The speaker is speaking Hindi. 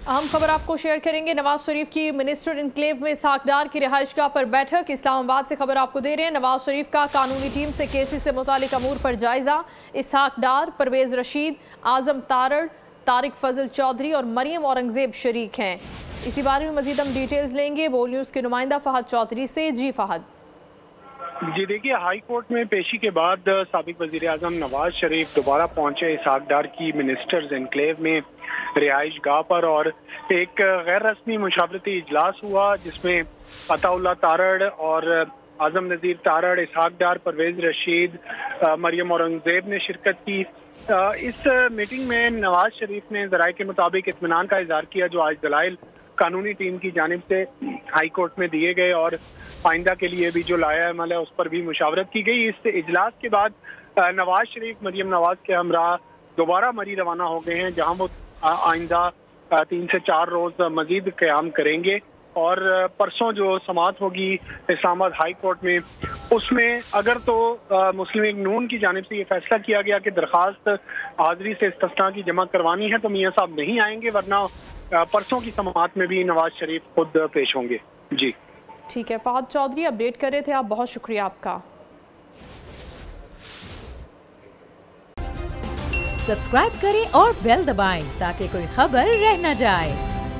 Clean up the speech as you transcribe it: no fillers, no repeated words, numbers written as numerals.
अहम खबर आपको शेयर करेंगे। नवाज शरीफ की मिनिस्टर इनक्लेव में इसहाक डार की रिहाइशगाह पर बैठक। इस्लामाबाद से खबर आपको दे रहे हैं। नवाज शरीफ का कानूनी टीम से केसी से मुतालिक अमूर पर जायजा। इसहाक डार, परवेज रशीद, आजम तारड़, तारिक फजल चौधरी और मरियम औरंगजेब शरीक हैं। इसी बारे में मजीद हम डिटेल्स लेंगे बोल न्यूज़ के नुमाइंदा फहद चौधरी से। जी फहद। जी देखिए, हाई कोर्ट में पेशी के बाद साबिक वजीर आजम नवाज शरीफ दोबारा पहुंचे इसहाक डार की मिनिस्टर्स एनक्लेव में रिहाइश गाह पर और एक गैर रस्मी मुशावरती इजलास हुआ जिसमें अताउल्लाह तारड़ और आजम नज़ीर तारड़, इसहाक डार, परवेज रशीद, मरियम औरंगजेब ने शिरकत की। इस मीटिंग में नवाज शरीफ ने ज़राए के मुताबिक इत्मीनान का इजहार किया जो आज दलाइल कानूनी टीम की जानिब से हाई कोर्ट में दिए गए और आइंदा के लिए भी जो लाया अमल है उस पर भी मुशावरत की गई। इस इजलास के बाद नवाज शरीफ मरियम नवाज के हमराह दोबारा मरी रवाना हो गए हैं, जहां वो आइंदा 3 से 4 रोज मजीद क़याम करेंगे और परसों जो समाअत होगी इस्लामाबाद हाई कोर्ट में, उसमें अगर तो मुस्लिम लीग नून की जानिब से ये फैसला किया गया कि दरखास्त हाजिरी से इस्तिस्ना की जमा करवानी है तो मियाँ साहब नहीं आएंगे, वरना परसों की समाअत में भी नवाज शरीफ खुद पेश होंगे। जी ठीक है, फहद चौधरी अपडेट कर रहे थे आप, बहुत शुक्रिया आपका। सब्सक्राइब करें और बेल दबाएं ताकि कोई खबर रह न जाए।